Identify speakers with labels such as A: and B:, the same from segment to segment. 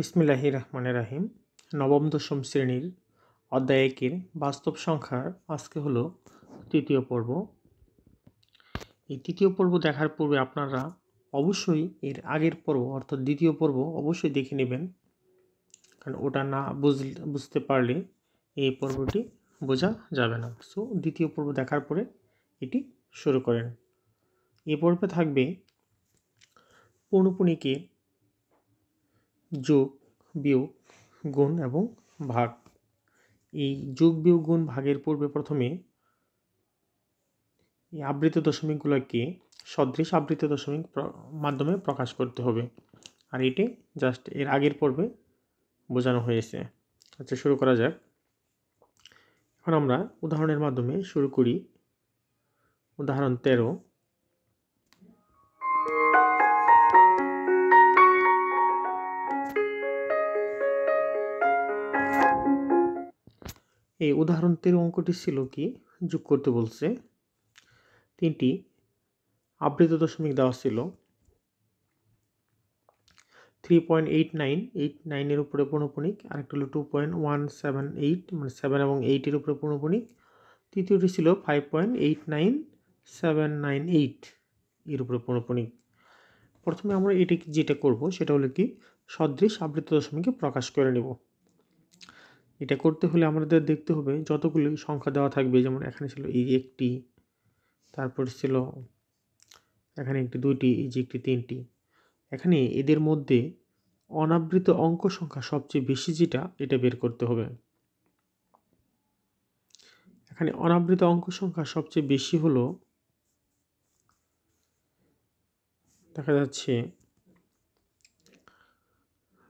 A: বিসমিল্লাহির রহমানির রহিম। নবম দশম শ্রেণীর অধ্যায় একের বাস্তব সংখ্যার আজকে হলো তৃতীয় পর্ব। এই তৃতীয় পর্ব দেখার পূর্বে আপনারা অবশ্যই এর আগের পর্ব অর্থাৎ দ্বিতীয় পর্ব অবশ্যই দেখে নেবেন, কারণ ওটা না বুঝতে পারলে এই পর্বটি বোঝা যাবে না। সো দ্বিতীয় পর্ব দেখার পরে এটি শুরু করেন। এই পর্বে থাকবে পৌনঃপুনিকের যোগ, বিয়োগ, গুণ এবং ভাগ। এই যোগ, বিয়োগ, গুণ, ভাগের পূর্বে প্রথমে এই আবৃত দশমিকগুলোকে সদৃশ আবৃত দশমিক মাধ্যমে প্রকাশ করতে হবে, আর এটি জাস্ট এর আগের পর্বে বোঝানো হয়েছে। আচ্ছা, শুরু করা যাক। এখন আমরা উদাহরণের মাধ্যমে শুরু করি। উদাহরণ 13। এই উদাহরণ 13 অঙ্কটি ছিল কি, যোগ করতে বলছে। তিনটি আবৃত দশমিক দেওয়া ছিল। 3.89 এর উপরে পৌনঃপুনিক, আরেকটা হলো 2.178 মানে 7 এবং 8 এর উপরে পৌনঃপুনিক, তৃতীয়টি ছিল 5.89798 এর উপরে পৌনঃপুনিক। প্রথমে আমরা এটি যেটা করব সেটা হলো কি, সদৃশ আবৃত দশমিকে প্রকাশ করে নেব। এটা করতে হলে আমাদের দেখতে হবে যতগুলি সংখ্যা দেওয়া থাকবে, যেমন এখানে ছিল এই একটি, তারপর ছিল এখানে একটি, দুইটি, এই যে একটি, তিনটি। এখানে এদের মধ্যে অনাবৃত অঙ্ক সংখ্যা সবচেয়ে বেশি যেটা, এটা বের করতে হবে। এখানে অনাবৃত অঙ্ক সংখ্যা সবচেয়ে বেশি হলো, দেখা যাচ্ছে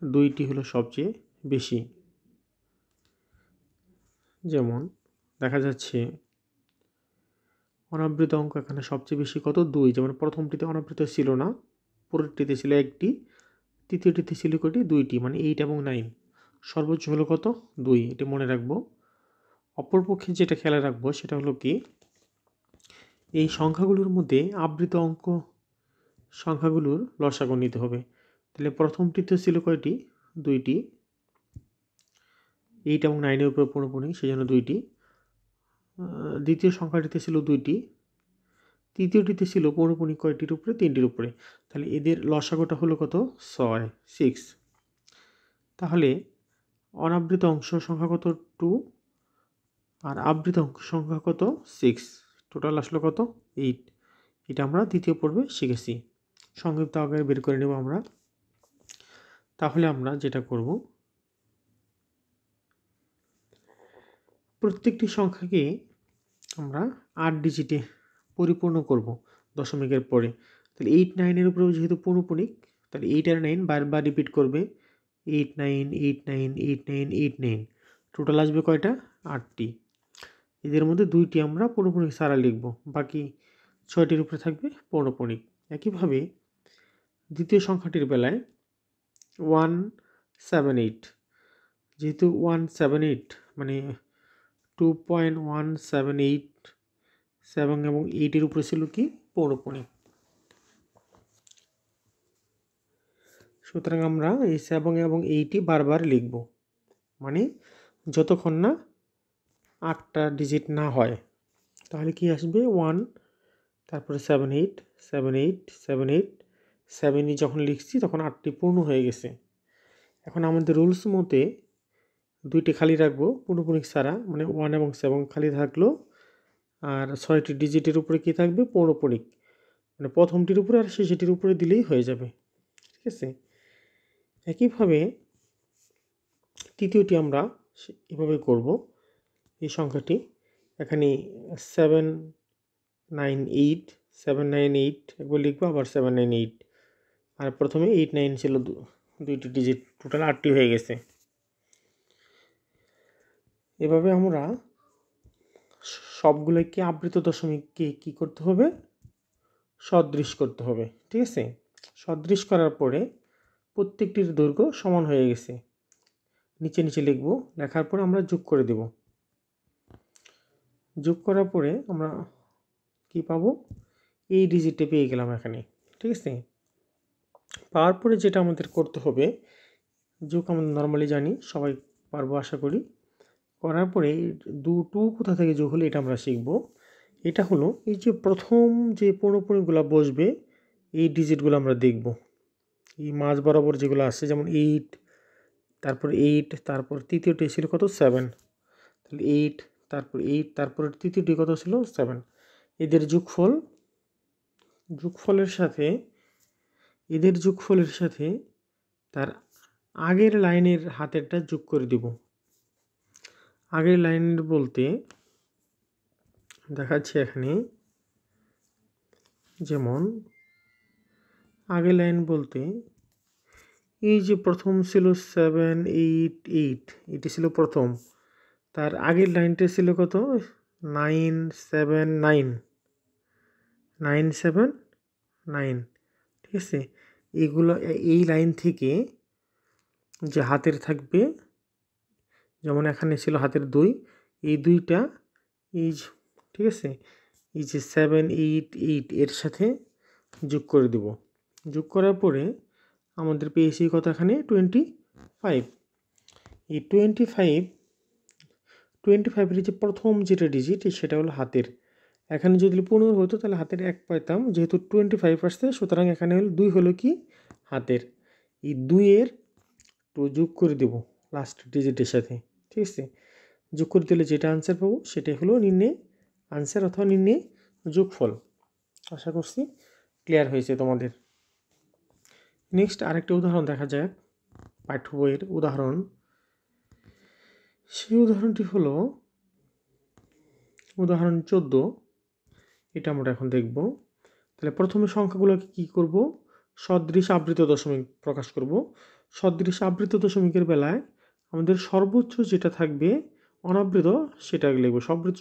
A: দুইটি হলো সবচেয়ে বেশি। যেমন দেখা যাচ্ছে অনাবৃত অঙ্ক এখানে সবচেয়ে বেশি কত, 2। যেমন প্রথমটিতে অনাবৃত ছিল না, পরেরটিতে ছিল একটি, তৃতীয়টিতে ছিল কটি, 2টি, মানে 8 এবং 9। সর্বোচ্চ হলো কত, 2। এটি মনে রাখবো। অপরপক্ষে যেটা খেয়াল রাখবো সেটা হলো কি, এই সংখ্যাগুলোর মধ্যে আবৃত অঙ্ক সংখ্যাগুলোর লসাগু নিতে হবে। তাহলে প্রথমটিতে ছিল কয়টি, 2টি, 8 এবং 9 এর উপরে পৌনঃপুনিক, সেই জন্য 2টি। দ্বিতীয় সংখ্যাটিতে ছিল 2টি, তৃতীয়টিতে ছিল পৌনঃপুনিক কয়টির উপরে, 3টির উপরে। তাহলে এদের লসাগুটা হলো কত, 6। তাহলে অনাবৃত অংশ সংখ্যা কত, 2, আর আবৃত অংশ সংখ্যা কত, 6। টোটাল আসলো কত, 8। এটা আমরা দ্বিতীয় পর্বে শিখেছি। সংক্ষিপ্ত আকারে বের করে নেব আমরা। তাহলে আমরা যেটা করব, প্রত্যেকটি সংখ্যাকে আমরা 8 ডিজিটে পরিপূর্ণ করব দশমিকের পরে। তাহলে 8, 9 এর উপরে যেহেতু পৌনঃপুনিক, তাহলে 8 আর 9 বারবার রিপিট করবে, 8, 9, 8, 9, 8, 9, 8, 9। টোটাল আসবে কয়টা, 8টি। এদের মধ্যে 2টি আমরা পৌনঃপুনিক ছাড়া লিখব, বাকি 6টির উপরে থাকবে পৌনঃপুনিক। একইভাবে দ্বিতীয় সংখ্যাটির বেলায় 178, যেহেতু 178 মানে 2.178, 7 এবং 8 এর উপরে ছিল কি, পৌনঃপুনিক। সুতরাং আমরা এই 7 এবং 8ই বারবার লিখব, মানে যতক্ষণ না 8টা ডিজিট না হয়। তাহলে কি আসবে, 1, তারপরে 7, 8, 7, 8, 7, 8, 7ই যখন লিখছি তখন 8টি পূর্ণ হয়ে গেছে। এখন আমাদের রুলস মতে 2টি খালি রাখবো পৌনঃপুনিক ছাড়া, মানে 1 এবং 7 খালি থাকলো, আর 6টি ডিজিটের উপরে কি থাকবে, পৌনঃপুনিক, মানে প্রথমটির উপরে আর শেষটির উপরে দিলেই হয়ে যাবে। ঠিক আছে। একইভাবে তৃতীয়টি আমরা এভাবে করব। এই সংখ্যাটি এখানে 798, 798 একবার লিখবো, আবার 798, আর প্রথমে 8, 9 ছিল 2টি ডিজিট, টোটাল 8টি হয়ে গেছে। এভাবে আমরা সবগুলোকে আবৃত দশমিককে কি করতে হবে, সদৃশ করতে হবে। ঠিক আছে। সদৃশ করার পরে প্রত্যেকটির দৈর্ঘ্য সমান হয়ে গেছে, নিচে নিচে লিখব, লেখার পরে আমরা যোগ করে দেব। যোগ করার পরে আমরা কি পাবো, এই ডিজিটে পেয়ে গেলাম এখানে। ঠিক আছে। পাওয়ার পরে যেটা আমাদের করতে হবে, যোগ আমরা নর্মালি জানি, সবাই পারবো আশা করি। করার পরে টু কোথা থেকে যোগ হলো এটা আমরা শিখব। এটা হলো এই যে প্রথম যে পৌনঃপুনিকগুলো বসবে এই ডিজিটগুলো আমরা দেখব। এই মাঝ বরাবর যেগুলো আছে, যেমন 8, তারপর 8, তারপর তৃতীয়টি ছিল কত 7, তাহলে 8, তারপর 8, তারপর তৃতীয়টি কত ছিল 7। এদের যোগফলের সাথে তার আগের লাইনের হাতেরটা যোগ করে দিব। আগের লাইনের বলতে দেখাচ্ছি এখানে, যেমন আগের লাইন বলতে এই যে প্রথম ছিল 7, 8, 8, এটি ছিল প্রথম। তার আগের লাইনটা ছিল কত 9, 7, 9, 9, 7, 9, ঠিক আছে। এগুলো এই লাইন থেকে যে হাতের থাকবে, যেমন এখানে ছিল হাতের 2, এই 2টা এই ঠিক আছে, এই যে 7, 8, 8 এর সাথে যোগ করে দেব। যোগ করার পরে আমাদের পেয়েছি কত এখানে 25। এই 25 এর যে প্রথম যেটা ডিজিট সেটা হলো হাতের। এখানে যদি 15 হতো তাহলে হাতের 1 পাইতাম, যেহেতু 25 আসছে সুতরাং এখানে হলো 2 হলো কি হাতের। এই 2 এর যোগ করে দেব লাস্ট ডিজিটের সাথে, ঠিক আছে। যোগ করে দিলে যেটা আনসার পাবো সেটাই হলো নির্ণয় আনসার অথবা নির্ণয় যোগফল। আশা করছি ক্লিয়ার হয়েছে তোমাদের। নেক্সট আরেকটা উদাহরণ দেখা যাক, পাঠ্য বইয়ের উদাহরণ। সেই উদাহরণটি হলো উদাহরণ 14। এটা আমরা এখন দেখব। তাহলে প্রথমে সংখ্যাগুলোকে কি করব, সদৃশ আবৃত দশমিক প্রকাশ করব। সদৃশ আবৃত দশমিকের বেলায় আমাদের সর্বোচ্চ যেটা থাকবে অনাবৃত সেটা লিখব।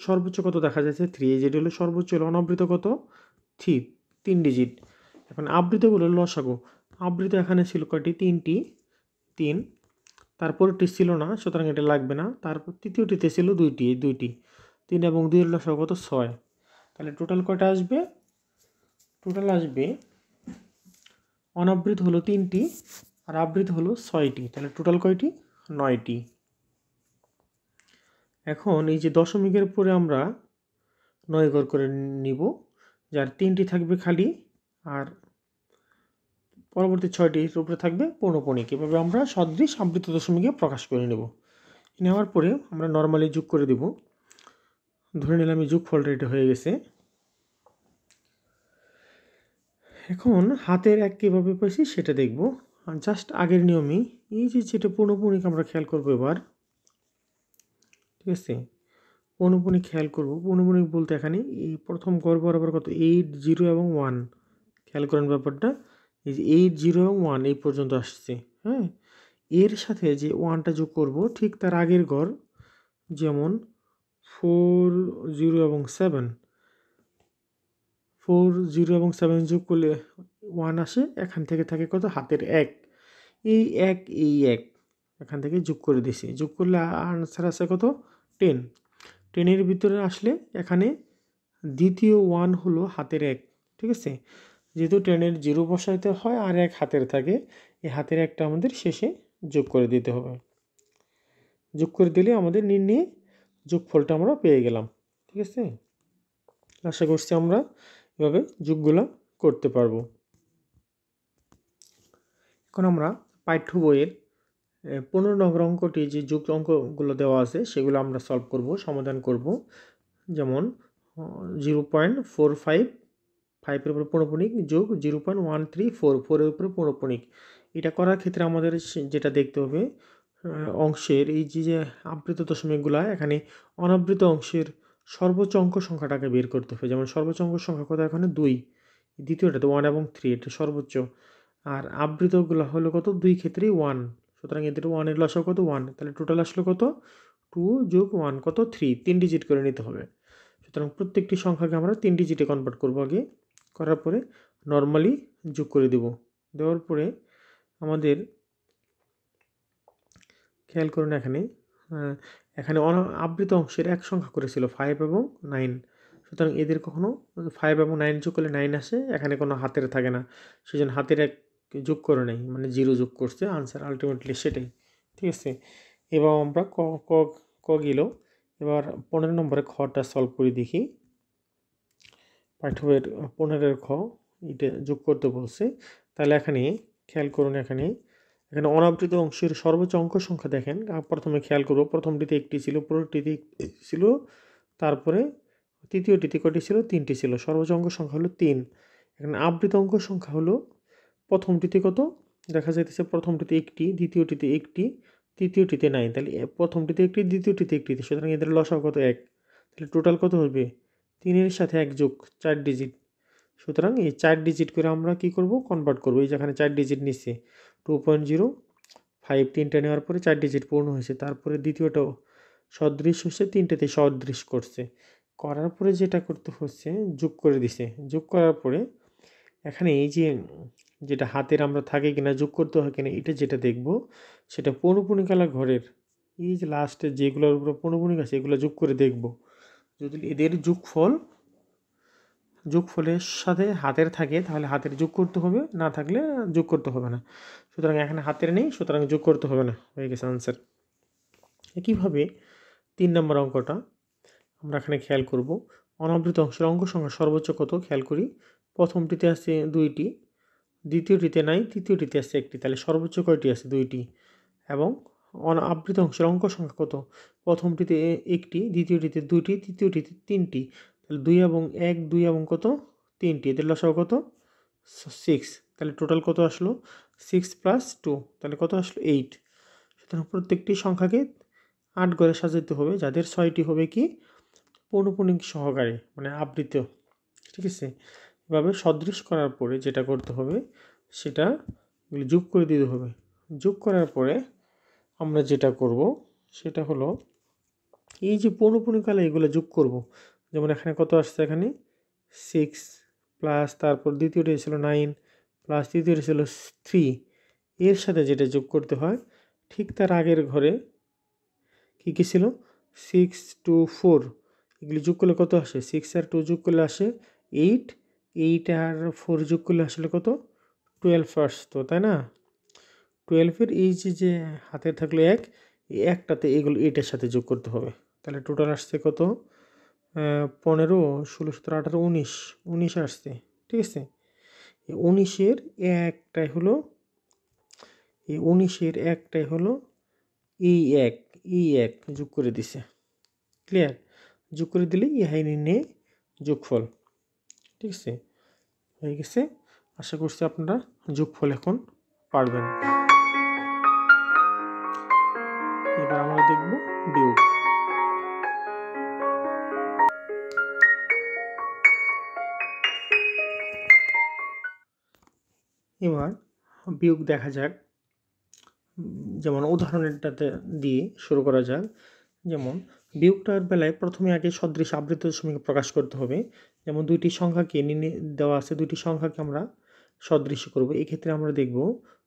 A: সর্বোচ্চ কত দেখা যাচ্ছে 3, যেটা হলো সর্বোচ্চ হলো অনাবৃত কত 3 ডিজিট। এখন আবৃতগুলো লসাগু। আবৃত এখানে ছিল কয়টি 3, তারপরটি ছিল না সুতরাং এটা লাগবে না। তারপর তৃতীয়টিতে ছিল 2টি, 3 এবং 2 এর লসাগু কত 6। তাহলে টোটাল কয়টা আসবে, টোটাল আসবে অনাবৃত হলো 3টি আর আবৃত হলো 6টি, তাহলে টোটাল কয়টি 9টি। এখন এই যে দশমিকের পরে আমরা 9 ঘর করে নিব, যার 3টি থাকবে খালি আর পরবর্তী 6টির উপরে থাকবে পৌনঃপুনিক। এভাবে আমরা সদৃশ আবৃত দশমিকে প্রকাশ করে নেব। নেওয়ার পরে আমরা নর্মালি যোগ করে দেব। ধরে নিলাম এই যোগফলটা এটা হয়ে গেছে। এখন হাতের 1 কীভাবে পাইছি সেটা দেখব। জাস্ট আগের নিয়মেই এই যে যেটা পৌনঃপুনিক আমরা খেয়াল করব এবার, ঠিক আছে। পৌনঃপুনিক খেয়াল করব। পৌনঃপুনিক বলতে এখানে এই প্রথম ঘর বরাবর কত 8, 0 এবং 1, খেয়াল করেন ব্যাপারটা। এই যে 8, 0 এবং 1 এই পর্যন্ত আসছে, হ্যাঁ। এর সাথে যে 1টা যোগ করব ঠিক তার আগের ঘর, যেমন 4, 0 এবং 7, 4, 0 এবং 7 যোগ করলে 1 আসে। এখান থেকে থাকে কত হাতের 1, এই 1 এখান থেকে যোগ করে দিছি। যোগ করলে আনসার আছে কত 10। 10-এর ভিতরে আসলে এখানে দ্বিতীয় 1 হলো হাতের 1, ঠিক আছে। যেহেতু 10-এর 0 বসাইতে হয় আর 1 হাতের থাকে, এই হাতের 1টা আমাদের শেষে যোগ করে দিতে হবে। যোগ করে দিলে আমাদের নির্ণয় যোগফলটা আমরা পেয়ে গেলাম, ঠিক আছে। আশা করছি আমরা এভাবে যোগগুলো করতে পারবো। এখন আমরা পাঠ্য বইয়ের 15 নম্বর অঙ্কটি যে যোগ অঙ্কগুলো দেওয়া আছে সেগুলো আমরা সলভ করব, সমাধান করব। যেমন 0.45, 5-এর উপরে পৌনঃপুনিক যোগ 0.134, 4-এর উপরে পৌনঃপুনিক। এটা করার ক্ষেত্রে আমাদের যেটা দেখতে হবে, অংশের এই যে আবৃত দশমিকগুলো, এখানে অনাবৃত অংশের সর্বোচ্চ অঙ্ক সংখ্যাটাকে বের করতে হবে। যেমন সর্বোচ্চ অঙ্ক সংখ্যা কত এখানে 2, দ্বিতীয়টাতে 1 এবং 3, এটা সর্বোচ্চ। আর আবৃতগুলো হলো কত 2 ক্ষেত্রেই 1, সুতরাং এদের 1-এর লসাগু কত 1, তাহলে টোটাল আসলো কত 2 যোগ 1 কত 3 ডিজিট করে নিতে হবে। সুতরাং প্রত্যেকটি সংখ্যাকে আমরা 3 ডিজিটে কনভার্ট করব আগে, করার পরে নর্মালি যোগ করে দেব। দেওয়ার পরে আমাদের খেয়াল করুন এখানে আবৃত অংশের এক সংখ্যা করেছিল 5 এবং 9, সুতরাং এদের কখনো 5 এবং 9 যোগ করলে 9 আসে, এখানে কোনো হাতের থাকে না, সেজন্য হাতের 1 যোগ করে নেই, মানে 0 যোগ করছে, আনসার আলটিমেটলি সেটাই। ঠিক আছে, এবার আমরা ক গেল। এবার 15 নম্বরে খটা সলভ করে দেখি। পাঠ্য বইয়ের 15 খ এটা যোগ করতে বলছে। তাহলে এখানে খেয়াল করুন, এখানে অনাবৃত অংশের সর্বোচ্চ অঙ্ক সংখ্যা দেখেন। প্রথমে খেয়াল করব, প্রথমটিতে 1টি ছিল, পরেরটিতে ছিল, তারপরে তৃতীয়টিতে কটি ছিল, 3টি ছিল। সর্বোচ্চ অঙ্ক সংখ্যা হলো 3। এখানে আবৃত অঙ্ক সংখ্যা হলো প্রথমটিতে কত দেখা যাইতেছে, প্রথমটিতে 1টি, দ্বিতীয়টিতে 1টি, তৃতীয়টিতে নাই। তাহলে প্রথমটিতে 1টি, দ্বিতীয়টিতে 1টি, সুতরাং এদের লসাগু কত 1। তাহলে টোটাল কত হবে, 3-এর সাথে 1 যোগ 4 ডিজিট। সুতরাং এই 4 ডিজিট করে আমরা কি করব, কনভার্ট করব। এই যেখানে 4 ডিজিট নিচ্ছে 2.05, 3টা নেওয়ার পরে 4 ডিজিট পূর্ণ হয়েছে। তারপরে দ্বিতীয়টাও সদৃশ হচ্ছে, 3টেতে সদৃশ করছে। করার পরে যেটা করতে হচ্ছে, যোগ করে দিছে। যোগ করার পরে এখানে এই যে যেটা হাতের আমরা থাকে কিনা, যোগ করতে হয় কিনা, এটা যেটা দেখব সেটা পৌনঃপুনিকালা ঘরের এই যে লাস্টে যেগুলোর উপরে পৌনঃপুনিক আছে এগুলো যোগ করে দেখব। যদি এদের যোগফলের সাথে হাতের থাকে তাহলে হাতের যোগ করতে হবে, না থাকলে যোগ করতে হবে না। সুতরাং এখানে হাতের নেই, সুতরাং যোগ করতে হবে না, হয়ে গেছে আনসার। একইভাবে 3 নম্বর অঙ্কটা আমরা এখানে খেয়াল করব। অনাবৃত অংশের অঙ্ক সংখ্যা সর্বোচ্চ কত খেয়াল করি। প্রথমটিতে আছে 2টি, দ্বিতীয়টিতে নাই, তৃতীয়টিতে আছে 1টি। তাহলে সর্বোচ্চ কয়টি আছে, 2টি। এবং আবৃত অংশের অঙ্ক সংখ্যা কত, প্রথমটিতে 1টি, দ্বিতীয়টিতে 2টি, তৃতীয়টিতে 3টি। তাহলে 2 এবং 1, 2 এবং কত 3টি, এদের লসাগু কত 6। তাহলে টোটাল কত আসলো 6 + 2, তাহলে কত আসলো 8। সুতরাং প্রত্যেকটি সংখ্যাকে 8 ঘরে সাজাতে হবে, যাদের 6টি হবে কি পৌনঃপুনিক সহকারে, মানে আবৃত। ঠিক আছে, এভাবে সদৃশ করার পরে যেটা করতে হবে সেটা যোগ করে দিতে হবে। যোগ করার পরে আমরা যেটা করব সেটা হলো এই যে পৌনঃপুনিকালে এগুলো যোগ করব। যেমন এখানে কত আসছে, এখানে 6 প্লাস, তারপর দ্বিতীয়টি ছিল 9 প্লাস তৃতীয়টি ছিল 3। এর সাথে যেটা যোগ করতে হয় ঠিক তার আগের ঘরে কী ছিল 6, 2, 4, এগুলি যোগ করলে কত আসে, 6 আর 2 যোগ করলে আসে 8, 8 আর 4 যোগ করলে আসলে কত 12 আসতো, তাই না। 12-এর এই যে হাতে থাকলো 1, এই একটাতে এগুলো 8-এর সাথে যোগ করতে হবে। তাহলে টোটাল আসছে কত 15, 16, 17, 18, 19 আসছে। ঠিক আছে, এই 19-এর একটাই হলো এই এক যোগ করে দিছে। ক্লিয়ার, যোগ করে দিলে ইহাই নির্ণয় যোগফল। ঠিক আছে, হয়ে গেছে। আশা করছি আপনারা যোগফল এখন পারবেন। এবার আমরা দেখব বিয়োগ। এবার বিয়োগ দেখা যাক, যেমন উদাহরণটাতে দিয়ে শুরু করা যাক। যেমন বিয়োগটার বেলায় প্রথমে আগে সদৃশ আবৃত দশমিকে প্রকাশ করতে হবে। যেমন 2টি সংখ্যাকে দেওয়া আছে, 2টি সংখ্যাকে আমরা সদৃশ করব। এক্ষেত্রে আমরা দেখব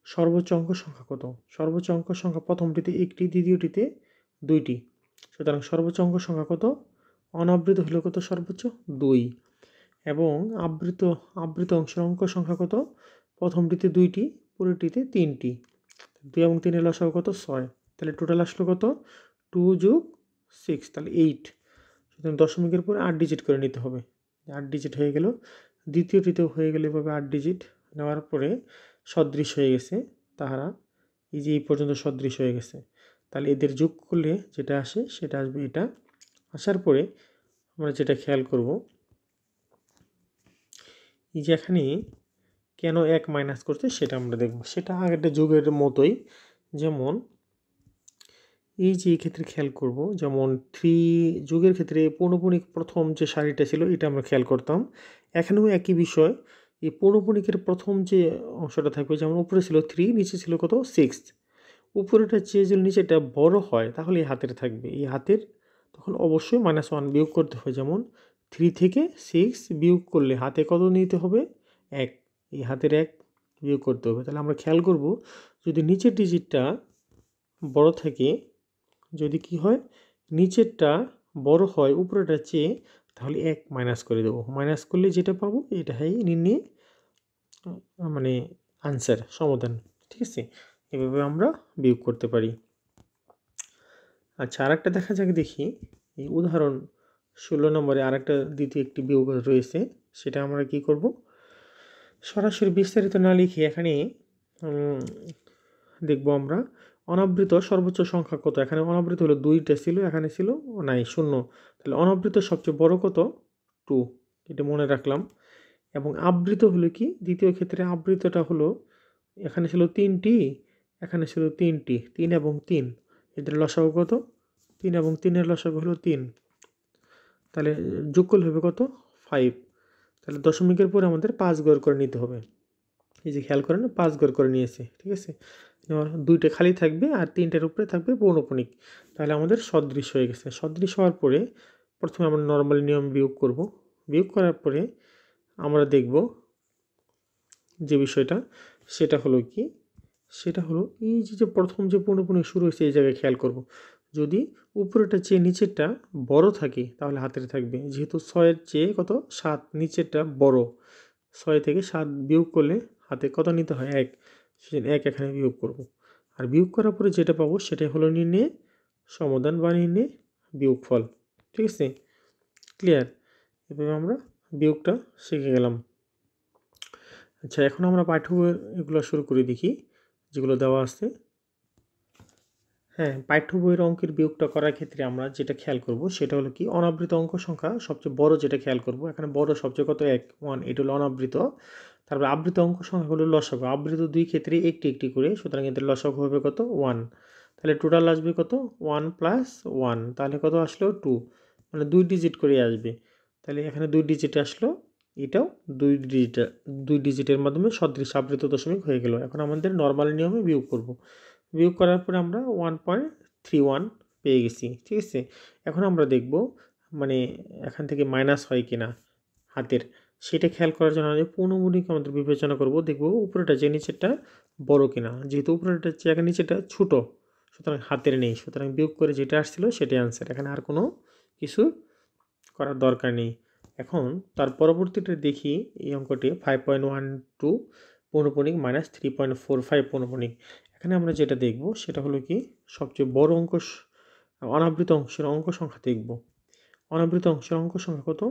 A: সর্বোচ্চ অঙ্ক সংখ্যা কত। সর্বোচ্চ অঙ্ক সংখ্যা প্রথমটিতে 1টি, দ্বিতীয়টিতে 2টি। সুতরাং সর্বোচ্চ অঙ্ক সংখ্যা কত, অনাবৃত হলো কত সর্বোচ্চ 2। এবং আবৃত অংশের অঙ্ক সংখ্যা কত, প্রথমটিতে 2টি, পরেরটিতে 3টি। 2 এবং 3-এর লসাগু কত 6। তাহলে টোটাল আসলো কত 2 যোগ 6, তাহলে 8। সুতরাং দশমিকের পরে 8 ডিজিট করে নিতে হবে। 8 ডিজিট হয়ে গেল। দ্বিতীয়টিতেও হয়ে গেল এভাবে 8 ডিজিট নেওয়ার পরে সদৃশ হয়ে গেছে তাহারা, এই যে এই পর্যন্ত সদৃশ হয়ে গেছে। তাহলে এদের যোগ করলে যেটা আসে সেটা আসবে এটা। আসার পরে আমরা যেটা খেয়াল করব, এই যে এখানে কেন 1 মাইনাস করছে সেটা আমরা দেখব। সেটা আগেরটা যোগের মতোই। যেমন এই যে এই ক্ষেত্রে খেয়াল করব, যেমন 3 যোগের ক্ষেত্রে পৌনঃপুনিক প্রথম যে সারিটা ছিল এটা আমরা খেয়াল করতাম। এখানেও একই বিষয়, এই পৌনঃপুনিকের প্রথম যে অংশটা থাকবে, যেমন উপরে ছিল 3, নিচে ছিল কত 6। উপরেটা চেয়ে যদি নিচেটা বড় হয় তাহলে এই হাতের থাকবে, এই হাতের তখন অবশ্যই -1 বিয়োগ করতে হয়। যেমন 3 থেকে 6 বিয়োগ করলে হাতে কত নিতে হবে 1, এই হাতের 1 বিয়োগ করতে হবে। তাহলে আমরা খেয়াল করব যদি নিচের ডিজিটটা বড় থাকে, যদি কি হয় নিচেরটা বড় হয় উপরেটা চেয়ে, তাহলে 1 মাইনাস করে দেবো। মাইনাস করলে যেটা পাবো এটা নির্ণয় মানে আনসার সমাধান। ঠিক আছে, এভাবে আমরা বিয়োগ করতে পারি। আচ্ছা, আরেকটা দেখা যাক, দেখি এই উদাহরণ 16 নম্বরে আরেকটা দ্বিতীয় একটি বিয়োগ রয়েছে। সেটা আমরা কি করব, সরাসরি বিস্তারিত না লিখে এখানে দেখব আমরা অনাবৃত সর্বোচ্চ সংখ্যা কত। এখানে অনাবৃত হলো 2টা ছিল, এখানে ছিল নাই 0। তাহলে অনাবৃত সবচেয়ে বড় কত, 2, এটা মনে রাখলাম। এবং আবৃত হলো কি, দ্বিতীয় ক্ষেত্রে আবৃতটা হলো, এখানে ছিল 3টি, এখানে ছিল 3টি, 3 এবং 3, এদের লসাগু কত, 3 এবং 3-এর লসাগু হলো 3। তাহলে যোগ করলে হবে কত, 5। তাহলে দশমিকের পরে আমাদের 5 ঘর করে নিতে হবে। এই যে খেয়াল করেন, 5 ঘর করে নিয়েছে। ঠিক আছে, এবার 2টা খালি থাকবে আর 3টার উপরে থাকবে পৌনঃপুনিক। তাহলে আমাদের সদৃশ হয়ে গেছে। সদৃশ হওয়ার পরে প্রথমে আমরা নর্মাল নিয়ম বিয়োগ করব। বিয়োগ করার পরে আমরা দেখব যে বিষয়টা, সেটা হলো কি, সেটা হলো এই যে প্রথম যে পৌনঃপুনিক শুরু হয়েছে এই জায়গায় খেয়াল করব। যদি উপরেটা চেয়ে নিচেরটা বড় থাকে তাহলে হাতের থাকবে। যেহেতু 6-এর চেয়ে কত 7 নিচেরটা বড়, 6 থেকে 7 বিয়োগ করলে হাতে কত নিতে হয়, 1, সেজন্য 1 এখানে বিয়োগ করব। আর বিয়োগ করার পরে যেটা পাবো সেটাই হলো নির্ণয়ে সমাধান বা নির্ণয়ে বিয়োগফল। ঠিক আছে, ক্লিয়ার? এভাবে আমরা বিয়োগটা শিখে গেলাম। আচ্ছা, এখন আমরা পাঠ্য বইয়ের এগুলো শুরু করে দেখি যেগুলো দেওয়া আছে। হ্যাঁ, পাঠ্য বইয়ের অঙ্কের বিয়োগটা করার ক্ষেত্রে আমরা যেটা খেয়াল করব সেটা হলো কি, অনাবৃত অঙ্ক সংখ্যা সবচেয়ে বড় যেটা খেয়াল করব। এখানে বড় সবচেয়ে কত, 1, এটা হলো অনাবৃত। তারপরে আবৃত অঙ্ক সংখ্যা হলো লসাগু। আবৃত দুই ক্ষেত্রে একটি একটি করে, সুতরাং এদের লসাগু হবে কত, 1। তাহলে টোটাল আসবে কত, 1 + 1, তাহলে কত আসলো, 2, মানে 2 ডিজিট করে আসবে। তাহলে এখানে 2 ডিজিট আসলো, এটাও 2 ডিজিটের মাধ্যমে সদৃশ আবৃত দশমিক হয়ে গেল। এখন আমাদের নর্মাল নিয়মে বিয়োগ করব। বিয়োগ করার পরে আমরা 1.31 পেয়ে গেছি। ঠিক আছে, এখন আমরা দেখব মানে এখান থেকে মাইনাস হয় কিনা হাতের, সেটা খেয়াল করার জন্য আমি পৌনঃপুনিক আমাদের বিবেচনা করব। দেখব উপরেটা যে নিচেরটা বড় কিনা। যেহেতু উপরেটা চেয়ে নিচেরটা ছোট, সুতরাং হাতের নেই, সুতরাং বিয়োগ করে যেটা আসছিল সেটাই আনসার। এখানে আর কোনো কিছু করার দরকার নেই। এখন তার পরবর্তীটা দেখি, এই অঙ্কটি 5.12 পৌনঃপুনিক মাইনাস 3.45 পৌনঃপুনিক। এখানে আমরা যেটা দেখব সেটা হলো কি, সবচেয়ে বড় অঙ্ক অনাবৃত অংশের অঙ্ক সংখ্যা দেখব। অনাবৃত অংশের অঙ্ক সংখ্যা কত,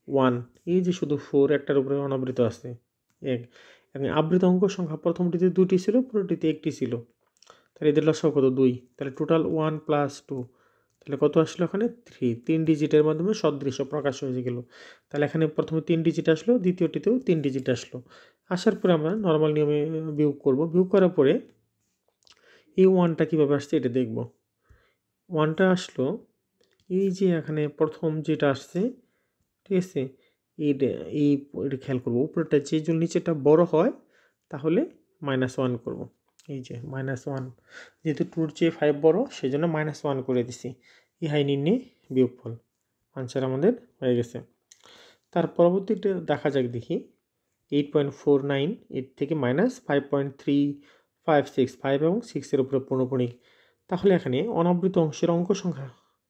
A: 1। এই যে শুধু 4 একটার উপরে অনাবৃত আছে, 1। এবং আবৃত অঙ্ক সংখ্যা প্রথমটিতে 2টি ছিল, পুরোটিতে 1টি ছিল। তাহলে এদের লসাগু কত, 2। তাহলে টোটাল 1 + 2, তাহলে কত আসলো এখানে, 3 ডিজিটের মাধ্যমে সদৃশ্য প্রকাশ হয়ে গেল। তাহলে এখানে প্রথমে 3 ডিজিট আসলো, দ্বিতীয়টিতেও 3 ডিজিট আসলো। আসার পরে আমরা নর্মাল নিয়মে বিয়োগ করব। বিয়োগ করার পরে এই 1টা কীভাবে আসছে এটা দেখব। 1টা আসলো এই যে এখানে প্রথম যেটা আসছে, ঠিক আছে, এইটা এটা খেয়াল করবো। উপরেটা যে নিচেটা বড় হয় তাহলে -1 করব। এই যে -1, যেহেতু 2-র চেয়ে 5 বড় সেই জন্য -1 করে দিছি। ইহাই নির্ণয় বিয়োগফল, আনসার আমাদের হয়ে গেছে। তার পরবর্তীটা দেখা যাক, দেখি 8.49, এর থেকে -5.356, 5 এবং 6-এর উপরে পৌনঃপুনিক। তাহলে এখানে অনাবৃত অংশের অঙ্ক সংখ্যা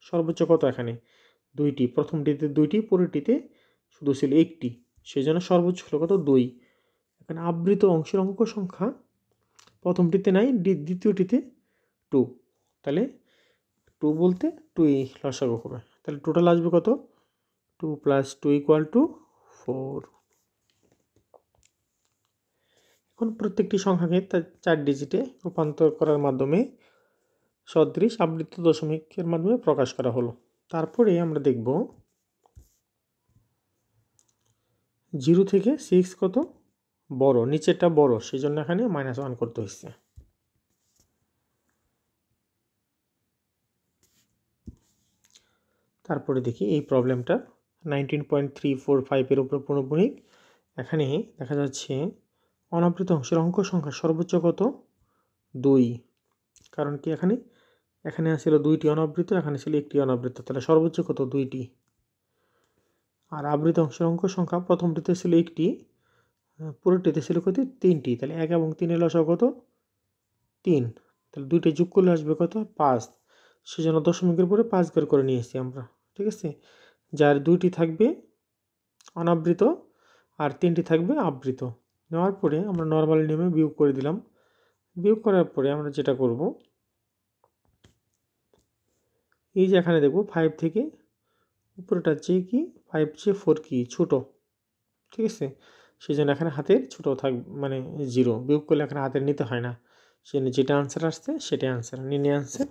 A: সর্বোচ্চ কত, এখানে 2টি, প্রথমটিতে 2টি, পরেরটিতে শুধু ছিল 1টি, সেই জন্য সর্বোচ্চ হলো কত, 2। এখানে আবৃত অংশের অঙ্ক সংখ্যা প্রথমটিতে নাই, দ্বিতীয়টিতে 2, তাহলে 2 বলতে 2ই লসাগু হবে। তাহলে টোটাল আসবে কত, 2 + 2 = 4। এখন প্রত্যেকটি সংখ্যাকে তার 4 ডিজিটে রূপান্তর করার মাধ্যমে সদৃশ আবৃত দশমিকের মাধ্যমে প্রকাশ করা হলো। তারপরে আমরা দেখব 0 থেকে 6 কত বড়, নিচেরটা বড়, সেই জন্য এখানে -1 করতে হচ্ছে। তারপরে দেখি এই প্রবলেমটা 19.345 এর উপরে পৌনঃপুনিক। এখানে দেখা যাচ্ছে অনাবৃত অংশের অঙ্ক সংখ্যা সর্বোচ্চ কত, 2। কারণ কি, এখানে ছিল 2টি অনাবৃত, এখানে ছিল 1টি অনাবৃত, তাহলে সর্বোচ্চ কত, 2টি। আর আবৃত অংশের অঙ্ক সংখ্যা প্রথমটিতে ছিল 1টি, পুরোটিতে ছিল কত, 3টি, তাহলে 1 এবং 3-এর লসাগু কত, 3। তাহলে 2টি যোগ করলে আসবে কত, 5। সেজন্য দশমিকের পরে 5 ঘর করে নিয়েছি আমরা। ঠিক আছে, যার 2টি থাকবে অনাবৃত আর 3টি থাকবে আবৃত। নেওয়ার পরে আমরা নর্মাল নিয়মে বিয়োগ করে দিলাম। বিয়োগ করার পরে আমরা যেটা করব, এই যে এখানে দেখব 5 থেকে উপরেটা চেয়ে কি 5 চেয়ে 4 কি ছোটো, ঠিক আছে, সেই জন্য এখানে হাতের ছোটো মানে 0 বিয়োগ করলে এখানে হাতের নিতে হয় না, সেজন্য যেটা আনসার আসছে সেটাই আনসার, নিয়ে আনসার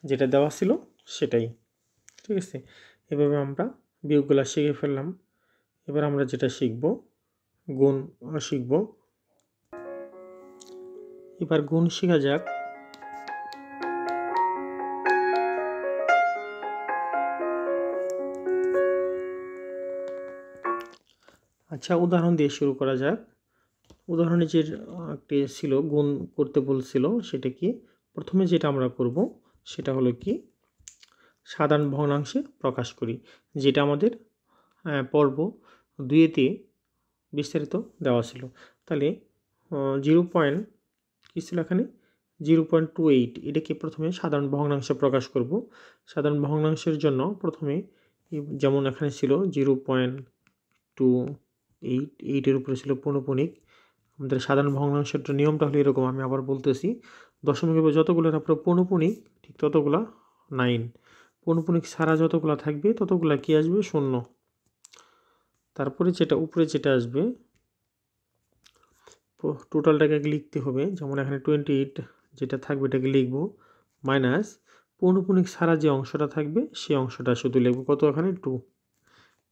A: যেটা দেওয়া ছিল সেটাই, ঠিক আছে। এভাবে আমরা বিয়োগগুলো শিখে ফেললাম। এবার আমরা যেটা শিখব, গুণ শিখব। এবার গুণ শেখা যাক। আচ্ছা, উদাহরণ দিয়ে শুরু করা যাক। উদাহরণে যে একটি ছিল গুণ করতে বলছিল, সেটা কি, প্রথমে যেটা আমরা করব সেটা হলো কি, সাধারণ ভগ্নাংশে প্রকাশ করি, যেটা আমাদের পর্ব 2-তে বিস্তারিত দেওয়া ছিল। তাহলে 0. কী ছিল এখানে, 0.28, এটাকে প্রথমে সাধারণ ভগ্নাংশে প্রকাশ করব। সাধারণ ভগ্নাংশের জন্য প্রথমে যেমন এখানে ছিল 0.28, এইটের উপরে ছিল পৌনঃপুনিক। আমাদের সাধারণ ভগ্নাংশের নিয়মটা হলো এরকম, আমি আবার বলতেছি, দশমিকের যতগুলোর আপনার পৌনঃপুনিক ঠিক ততগুলা 9, পৌনঃপুনিক ছাড়া যতগুলো থাকবে ততগুলা কি আসবে, 0। তারপরে যেটা উপরে যেটা আসবে টোটালটাকে লিখতে হবে, যেমন এখানে 28 যেটা থাকবে এটাকে লিখব, মাইনাস পৌনঃপুনিক ছাড়া যে অংশটা থাকবে সেই অংশটা শুধু লিখব, কত এখানে 2।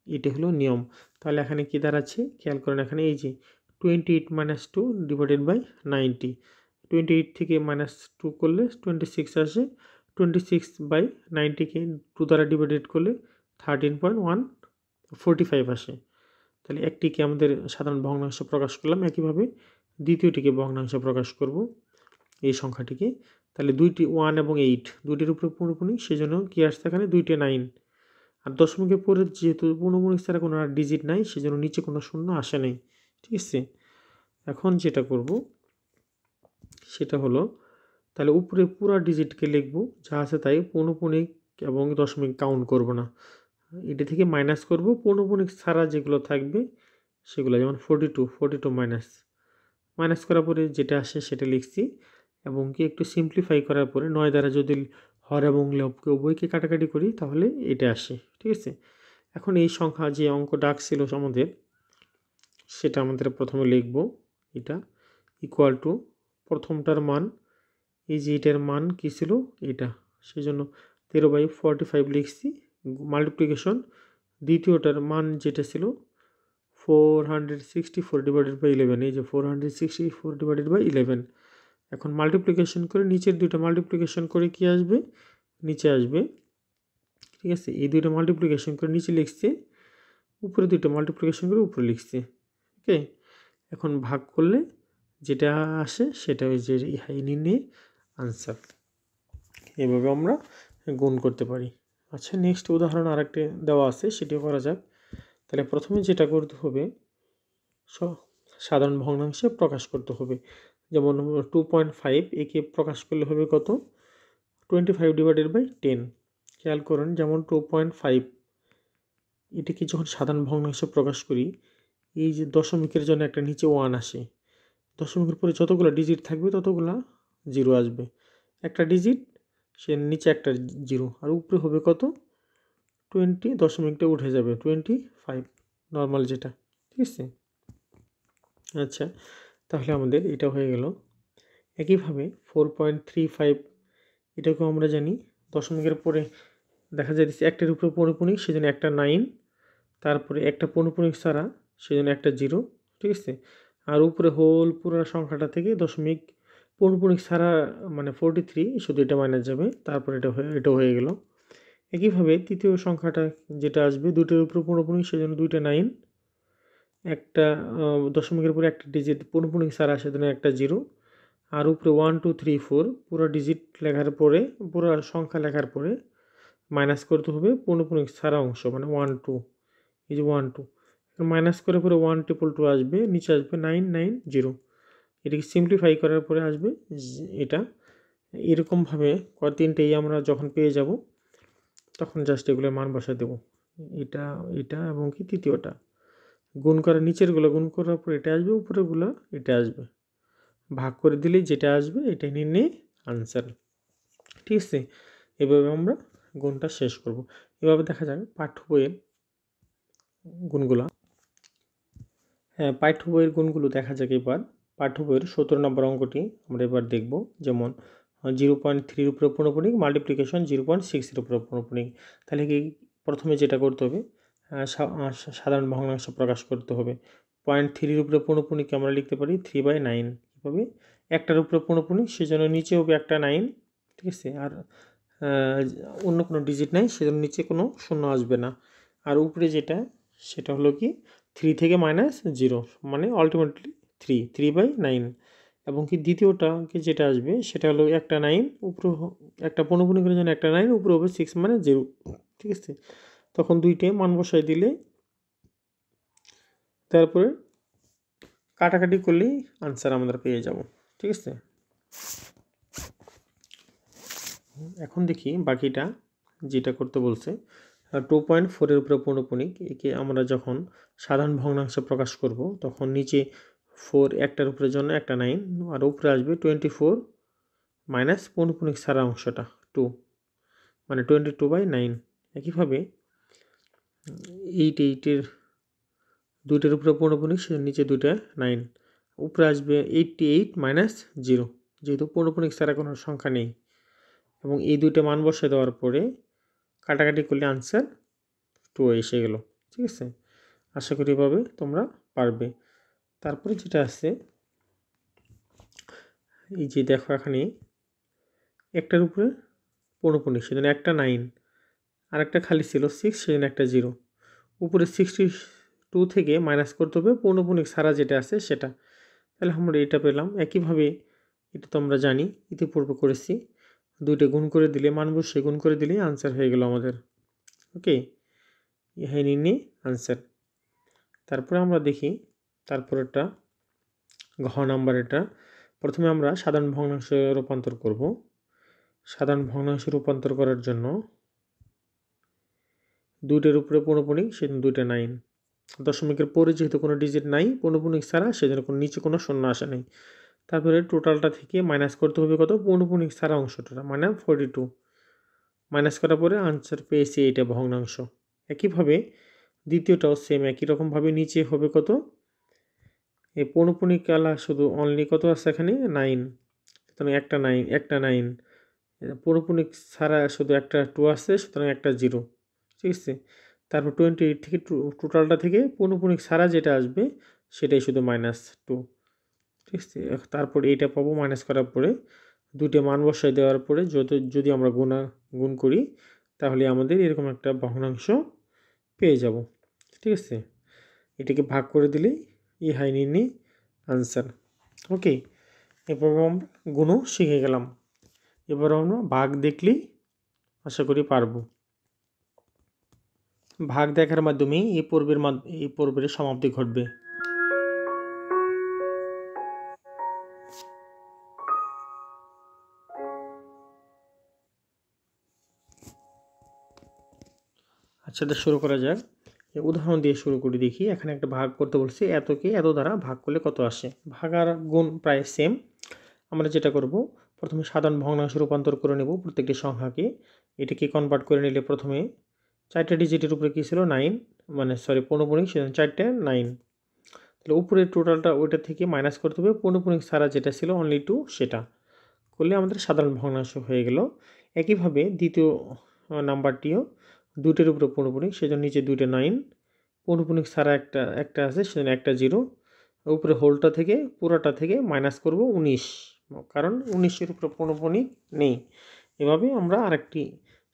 A: এটা হলো নিয়ম। তাহলে এখানে কি দাঁড়াচ্ছে খেয়াল করেন, এখানে এই যে 28 - 2 ডিভাইডেড বাই 90, 28 থেকে -2 করলে 26 আসে, 26/90কে 2 দ্বারা ডিভাইডেড করলে 13.145 আসে। তাহলে একটিকে আমাদের সাধারণ ভগ্নাংশে প্রকাশ করলাম, একইভাবে দ্বিতীয়টিকে ভগ্নাংশে প্রকাশ করব এই সংখ্যাটিকে। তাহলে 1 এবং 8 দুইটির উপরে পৌনঃপুনিক, সেই জন্য কী আসছে এখানে 2 9, আর দশমিকের পরে যেহেতু পৌনঃপুনিক ছাড়া কোনো আর ডিজিট নাই, সেজন্য নিচে কোনো শূন্য আসে নাই, ঠিক আছে। এখন যেটা করব সেটা হলো, তাহলে উপরে পুরো ডিজিটকে লিখব যা আছে তাই, পৌনঃপুনিক এবং দশমিক কাউন্ট করব না, এটা থেকে মাইনাস করব, পৌনঃপুনিক ছাড়া যেগুলো থাকবে সেগুলো, যেমন 42 মাইনাস করার পরে যেটা আসে সেটা লিখছি, এবং কি একটু সিম্পলিফাই করার পরে 9 দ্বারা যদি হর এবং লবকে উভয়কে কাটাকাটি করি তাহলে এটা আসে, ঠিক আছে। এখন এই সংখ্যা যে অঙ্ক ডাক ছিল আমাদের, সেটা আমাদের প্রথমে লিখব, এটা ইকুয়াল টু প্রথমটার মান, এই যে এটার মান কী ছিল এটা, সেই জন্য 13/45 লিখছি, মাল্টিপ্লিকেশন দ্বিতীয়টার মান যেটা ছিল 464 ডিভাইডেড বাই 11, এই যে 464 ডিভাইডেড বাই 11। এখন মাল্টিপ্লিকেশন করে নিচের দুইটা মাল্টিপ্লিকেশন করে কি আসবে, নিচে আসবে, ঠিক আছে। এই দুইটা মাল্টিপ্লিকেশন করে নিচে লিখছে, উপরে দুইটা মাল্টিপ্লিকেশন করে উপরে লিখছে, ওকে। এখন ভাগ করলে যেটা আসে সেটা ওই যে নির্ণয়ে আনসার। এভাবে আমরা গুণ করতে পারি। আচ্ছা, নেক্সট উদাহরণ আরেকটি দেওয়া আছে, সেটিও করা যাক। তাহলে প্রথমে যেটা করতে হবে, সাধারণ ভগ্নাংশে প্রকাশ করতে হবে। যেমন 2.5, একে প্রকাশ করলে হবে কত, 25 ডিভাইডেড বাই 10। খেয়াল করুন, যেমন 2.5 এটিকে যখন সাধারণ ভগ্নাংশে প্রকাশ করি, এই যে দশমিকের জন্য একটা নিচে 1 আসে, দশমিকের পরে যতগুলো ডিজিট থাকবে ততগুলো 0 আসবে, একটা ডিজিট সে নিচে একটা 0, আর উপরে হবে কত 20, দশমিকটা উঠে যাবে 25 নর্মাল যেটা, ঠিক আছে। আচ্ছা, তাহলে আমাদের এটা হয়ে গেল। একইভাবে 4.35 এটাকেও আমরা জানি, দশমিকের পরে দেখা যাচ্ছে একটার উপরে পৌনঃপুনিক, সেজন্য একটা 9, তারপরে একটা পৌনঃপুনিক ছাড়া সেজন্য একটা 0, ঠিক আছে। আর উপরে হোল পুরো সংখ্যাটা থেকে দশমিক পৌনঃপুনিক ছাড়া মানে 43, শুধু এটা মাইনাস যাবে, তারপর এটা হয়ে গেল। একইভাবে তৃতীয় সংখ্যাটা যেটা আসবে দুটোর উপরে পৌনঃপুনিক, সেজন্য 2টা 9, একটা দশমিকের উপরে একটা ডিজিট পৌনঃপুনিক ছাড়া সেজন্য একটা 0, আর উপরে 1 2 3 4 পুরো ডিজিট লেখার পরে, পুরো সংখ্যা লেখার পরে মাইনাস করতে হবে পৌনঃপুনিক ছাড়া অংশ, মানে 1 2, এই যে 1 2 মাইনাস করে পরে 1 2 আসবে, নিচে আসবে 9 9 0। এটাকে সিম্পলিফাই করার পরে আসবে এটা। এরকমভাবে তিনটেই আমরা যখন পেয়ে যাব তখন জাস্ট এগুলোর মান বসা দেব, এটা এটা এবং কি তৃতীয়টা। গুণ করার নিচেরগুলো গুণ করার পর এটা আসবে, উপরেরগুলো এটা আসবে, ভাগ করে দিলে যেটা আসবে এটাই নির্ণয় আনসার। ঠিক আছে, এভাবে আমরা গুণটা শেষ করব। এভাবে দেখা যাক পাঠ্য বইয়ের গুণগুলো। হ্যাঁ, পাঠ্য বইয়ের গুণগুলো দেখা যাক এবার। পাঠ্য বইয়ের 17 নম্বর অঙ্কটি আমরা এবার দেখব। যেমন 0.3 উপরে পৌনঃপুনিক মাল্টিপ্লিকেশন 0.6 উপরে পৌনঃপুনিক। তাহলে কি প্রথমে যেটা করতে হবে, সাধারণ ভগ্নাংশ প্রকাশ করতে হবে। 0.3 উপরে পৌনঃপুনিককে আমরা লিখতে পারি 3/9। কীভাবে? একটার উপরে পৌনঃপুনিক, সেজন্য নিচে হবে একটা 9। ঠিক আছে, আর অন্য কোনো ডিজিট নাই, সেজন্য নিচে কোনো শূন্য আসবে না। আর উপরে যেটা, সেটা হলো কি 3 থেকে -0, মানে আলটিমেটলি 3/9। এবং কি দ্বিতীয়টাকে যেটা আসবে সেটা হলো একটা 9 উপরে, একটা পৌনঃপুনিকের জন্য একটা 9 উপরে হবে 6 মানে 0। ঠিক আছে, তখন দুইটাই মান বসাই দিলে তারপরে কাটাকাটি করলেই আনসার আমরা পেয়ে যাব। ঠিক আছে, এখন দেখি বাকিটা যেটা করতে বলছে। 2.4 উপরে পৌনঃপুনিক, একে আমরা যখন সাধারণ ভগ্নাংশে প্রকাশ করব তখন নিচে 4 একটার উপরে জন্য একটা 9, আর উপরে আসবে 24 মাইনাস পৌনঃপুনিক ছাড়া অংশটা 2, মানে 22/9। একইভাবে 8 দুইটার উপরে পৌনঃপুনিক, সে নিচে দুইটা 9, উপরে আসবে 88 মাইনাস 0, যেহেতু পৌনঃপুনিক ছাড়া কোনো সংখ্যা নেই। এবং এই দুইটা মান বসে দেওয়ার পরে কাটাকাটি করলে আনসার 2 এসে গেল। ঠিক আছে, আশা করি এভাবে তোমরা পারবে। তারপরে যেটা আছে, এই যে দেখো এখানে একটার উপরে পৌনঃপুনিক, সেজন্য একটা 9, আর একটা খালি ছিল 6, সেজন্য একটা 0। উপরে 62 থেকে মাইনাস করতে হবে পৌনঃপুনিক ছাড়া যেটা আছে সেটা। তাহলে আমরা এটা পেলাম। একইভাবে এটা তো আমরা জানি, ইতিপূর্বে করেছি, দুইটা গুণ করে দিলে, মান বসে গুণ করে দিলেই আনসার হয়ে গেল আমাদের। ওকে, ইহাই নির্ণয় আনসার। তারপরে আমরা দেখি তারপরেরটা, ঘ নাম্বার। এটা প্রথমে আমরা সাধারণ ভগ্নাংশে রূপান্তর করব। সাধারণ ভগ্নাংশে রূপান্তর করার জন্য দুইটার উপরে পৌনঃপুনিক, সেজন্য দুইটা 9। দশমিকের পরে যেহেতু কোনো ডিজিট নাই পৌনঃপুনিক ছাড়া, সেজন্য কোনো নিচে কোনো শূন্য আসে নাই। তারপরে টোটালটা থেকে মাইনাস করতে হবে কত? পৌনঃপুনিক ছাড়া অংশটা, মানে 42। মাইনাস করার পরে আনসার পেয়েছি এইটা ভগ্নাংশ। একইভাবে দ্বিতীয়টাও সেম একই রকমভাবে নিচে হবে কত? এই পৌনঃপুনিক আলা শুধু অনলি কত আছে এখানে? 9। সুতরাং একটা 9 পৌনঃপুনিক ছাড়া শুধু একটা 2 আছে, সুতরাং একটা 0। ঠিক আছে, তারপর 28 থেকে টোটালটা থেকে পৌনঃপুনিক ছাড়া যেটা আসবে সেটাই শুধু -2। ঠিক আছে, তারপর এইটা পাবো। মাইনাস করার পরে দুইটা মান বসাই দেওয়ার পরে যদি আমরা গুণ করি, তাহলে আমাদের এরকম একটা ভগ্নাংশ পেয়ে যাব। ঠিক আছে, এটাকে ভাগ করে দিলেই ইহাই নির্ণয় আনসার। ওকে, এরপর আমরা গুণও শিখে গেলাম। এবার আমরা ভাগ দেখলেই আশা করি পারবো। ভাগ দেখার মাধ্যমে এই পর্বের সমাপ্তি ঘটবে। আচ্ছা, তো শুরু করা যাক। উদাহরণ দিয়ে শুরু করে দেখি। এখানে একটা ভাগ করতে বলছি, এতকে এত দ্বারা ভাগ করলে কত আসে। ভাগ আর গুণ প্রায় সেম। আমরা যেটা করব, প্রথমে সাধারণ ভগ্নাংশে রূপান্তর করে নেব প্রত্যেকটি সংখ্যাকে। এটাকে কনভার্ট করে নিলে প্রথমে 4টা ডিজিটের উপরে কী ছিল? 9, মানে পৌনঃপুনিক, সেজন্য 4টে 9। তাহলে উপরের টোটালটা ওইটা থেকে মাইনাস করতে হবে পৌনঃপুনিক ছাড়া যেটা ছিল অনলি 2, সেটা করলে আমাদের সাধারণ ভগ্নাংশ হয়ে গেল। একইভাবে দ্বিতীয় নাম্বারটিও দুইটার উপরে পৌনঃপুনিক, সেজন্য নিচে দুইটা 9, পৌনঃপুনিক ছাড়া একটা আছে, সেজন্য একটা 0। উপরে হোলটা থেকে পুরোটা থেকে মাইনাস করব 19, কারণ 19-এর উপরে পৌনঃপুনিক নেই। এভাবে আমরা আরেকটি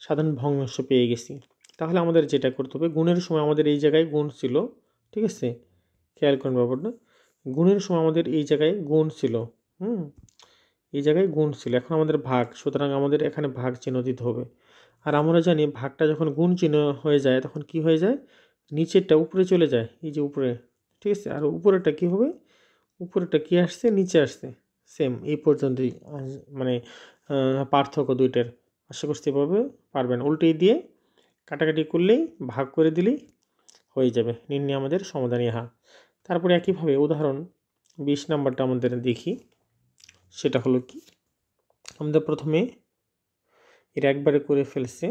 A: সাধারণ ভগ্নাংশ পেয়ে গেছি। তাহলে আমাদের যেটা করতে হবে, গুণের সময় আমাদের এই জায়গায় গুণ ছিল। ঠিক আছে, খেয়াল করুন ব্যাপারটা, গুণের সময় আমাদের এই জায়গায় গুণ ছিল। এই জায়গায় গুণ ছিল, এখন আমাদের ভাগ, সুতরাং আমাদের এখানে ভাগ চিহ্ন দিতে হবে। আর আমরা জানি ভাগটা যখন গুণ চিহ্ন হয়ে যায় তখন কি হয়ে যায়? নিচেরটা উপরে চলে যায়, এই যে উপরে। ঠিক আছে, আর উপরেরটা কি হবে? উপরেরটা কি আসছে? নিচে আসছে। সেম এই পর্যন্তই, মানে পার্থক্য দুইটার। আশা করতে পারবেন। উল্টেই দিয়ে কাটাকাটি করলেই, ভাগ করে দিলেই হয়ে যাবে। নির্ণয় আমাদের সমাধান ইহা। তারপরে একইভাবে উদাহরণ 20 নম্বরটা আমাদের দেখি। সেটা হলো কি, আমাদের প্রথমে এর একবারে করে ফেলছে।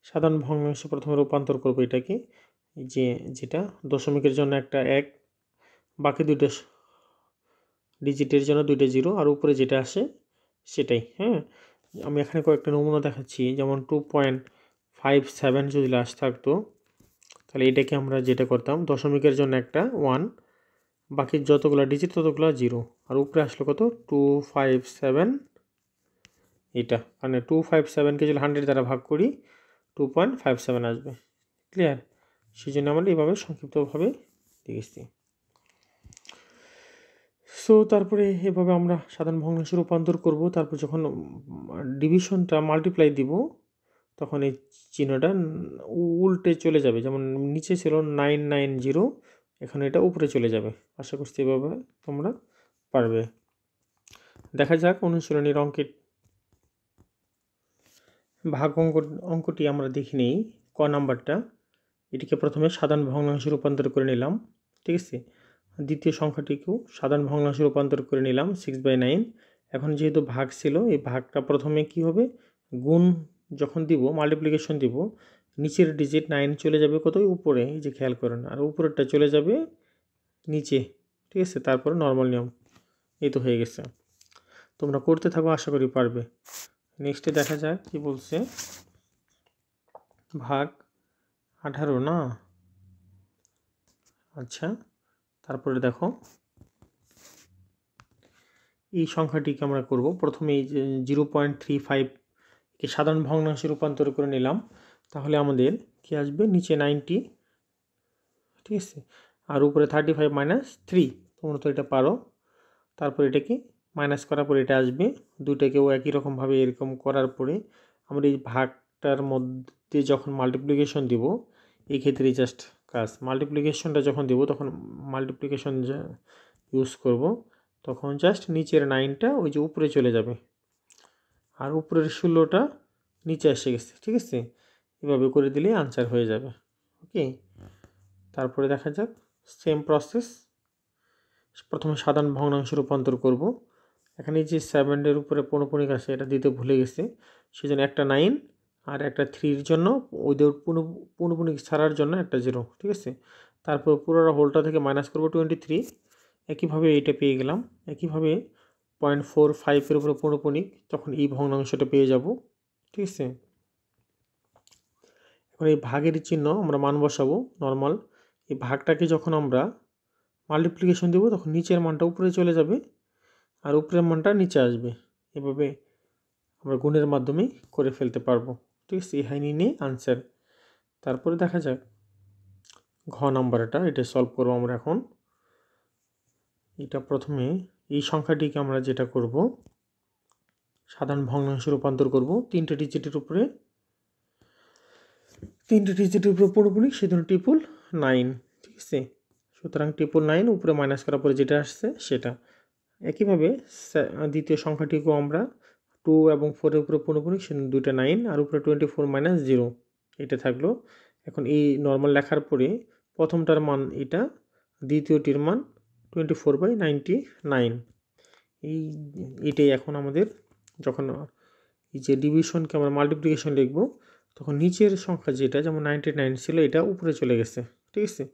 A: সাধারণ ভগ্নাংশে প্রথমে রূপান্তর করবো এটাকে, যেটা দশমিকের জন্য একটা 1, বাকি দুইটা ডিজিটের জন্য 2টা 0, আর উপরে যেটা আসে সেটাই। হ্যাঁ, আমি এখানে কয়েকটা নমুনা দেখাচ্ছি। যেমন 2.57 যদি লাস্ট থাকতো, তাহলে এটাকে আমরা যেটা করতাম, দশমিকের জন্য একটা 1, বাকি যতগুলো ডিজিট ততগুলো 0, আর উপরে আসলো কত 257, এটা মানে 257কে যদি 100 দ্বারা ভাগ করি 2.57 আসবে। ক্লিয়ার? সেই জন্য আমরা এইভাবে সংক্ষিপ্তভাবে দেখেছি। সো তারপরে এভাবে আমরা সাধারণ ভগ্নাংশে রূপান্তর করব। তারপর যখন ডিভিশনটা মাল্টিপ্লাই দিব, তখন এই চিহ্নটা উল্টে চলে যাবে। যেমন নিচে ছিল 990, এখন এটা উপরে চলে যাবে। আশা করছি এভাবে তোমরা পারবে। দেখা যাক অনুশীলনীর অঙ্কের ভাগ অঙ্কটি আমরা দেখে নিই। ক নাম্বারটা, এটিকে প্রথমে সাধারণ ভগ্নাংশে রূপান্তর করে নিলাম। ঠিক আছে, দ্বিতীয় সংখ্যাটিকেও সাধারণ ভগ্নাংশে রূপান্তর করে নিলাম 6/9। এখন যেহেতু ভাগ ছিল, এই ভাগটা প্রথমে কি হবে, গুণ যখন দিব, মাল্টিপ্লিকেশন দিব, নিচের ডিজিট 9 চলে যাবে কত উপরে, এই যে খেয়াল করেন, আর উপরেরটা চলে যাবে নিচে। ঠিক আছে, তারপরে নর্মাল নিয়ম। এই তো হয়ে গেছে। তোমরা করতে থাকো, আশা করি পারবে। নেক্সটে দেখা যাক কি বলছে। ভাগ 18 না, আচ্ছা। তারপরে দেখো এই সংখ্যাটিকে আমরা করব প্রথমে এই যে 0.35কে সাধারণ ভগ্নাংশে রূপান্তর করে নিলাম। তাহলে আমাদের কি আসবে, নিচে 90, ঠিক আছে, আর উপরে 35 - 3। তোমরা তো এটা পারো। তারপর এটাকে মাইনাস করার পরে এটা আসবে। দুইটাকেও একই রকমভাবে এরকম করার পরে আমরা এই ভাগটার মধ্যে যখন মাল্টিপ্লিকেশন দিব, এই ক্ষেত্রে জাস্ট কাজ, মাল্টিপ্লিকেশনটা যখন দেব তখন মাল্টিপ্লিকেশন ইউজ করব, তখন জাস্ট নিচের 9টা ওই যে উপরে চলে যাবে, আর উপরের 16টা নিচে এসে গেছে। ঠিক আছে, এভাবে করে দিলেই আনসার হয়ে যাবে। ওকে, তারপরে দেখা যাক সেম প্রসেস। প্রথমে সাধারণ ভগ্নাংশে রূপান্তর করব। এখানে যে 7-এর উপরে পৌনঃপুনিক আছে, এটা দিতে ভুলে গেছে, সেজন্য একটা 9 আর একটা 3-র জন্য ওদের পৌনঃপুনিক ছাড়ার জন্য একটা 0। ঠিক আছে, তারপর পুরো হোলটা থেকে মাইনাস করব 23। একইভাবে এইটা পেয়ে গেলাম। একইভাবে 0.45-এর উপরে পৌনঃপুনিক, তখন এই ভগ্নাংশটা পেয়ে যাব। ঠিক আছে, এখন এই ভাগের চিহ্ন আমরা মান বসাবো নর্মাল। এই ভাগটাকে যখন আমরা মাল্টিপ্লিকেশন দেব, তখন নিচের মানটা উপরে চলে যাবে আর উপরের মানটা নিচে আসবে। এভাবে আমরা গুণের মাধ্যমে করে ফেলতে পারবো। ঠিক আছে, ইহাই নিয়ে আনসার। তারপরে দেখা যাক ঘ নাম্বারটা, এটা সলভ করবো আমরা এখন। এটা প্রথমে এই সংখ্যাটিকে আমরা যেটা করব, সাধারণ ভগ্নাংশে রূপান্তর করব। 3টে ডিজিটের উপরে পৌনঃপুনিক, সেজন্য 999। ঠিক আছে, সুতরাং 999 উপরে মাইনাস করার পরে যেটা আসছে সেটা। একইভাবে দ্বিতীয় সংখ্যাটিকেও আমরা 2 এবং 4-এর উপরে পৌনঃপুনিক, সেজন্য 2টা 9, আর উপরে 24 - 0 এটা থাকলো। এখন এই নর্মাল লেখার পরে প্রথমটার মান এটা, দ্বিতীয়টির মান 24/99। এইটাই এখন আমাদের, যখন এই যে ডিভিশনকে আমরা মাল্টিপ্লিকেশন লিখব, তখন নিচের সংখ্যা যেটা, যেমন 99 ছিল, এটা উপরে চলে গেছে। ঠিক আছে,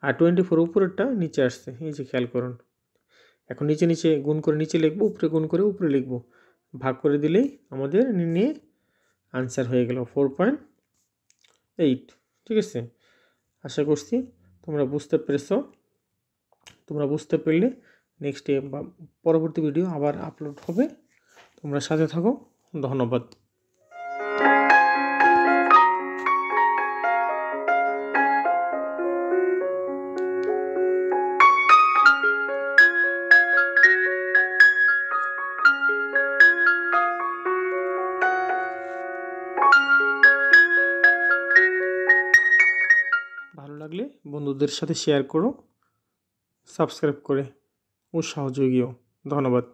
A: আর 24 উপরেরটা নিচে আসছে, এই যে খেয়াল করুন। এখন নিচে নিচে গুণ করে নিচে লিখবো, উপরে গুণ করে উপরে লিখবো, ভাগ করে দিলেই আমাদের নিয়ে আনসার হয়ে গেল 4.8। ঠিক আছে, আশা করছি তোমরা বুঝতে পেরেছ। তোমরা বুঝতে পারলে নেক্সটে বা পরবর্তী ভিডিও আবার আপলোড হবে। তোমরা সাথে থাকো। ধন্যবাদ। ভালো লাগলে বন্ধুদের সাথে শেয়ার করো, সাবস্ক্রাইব করে উৎসাহ জুগিও। ধন্যবাদ।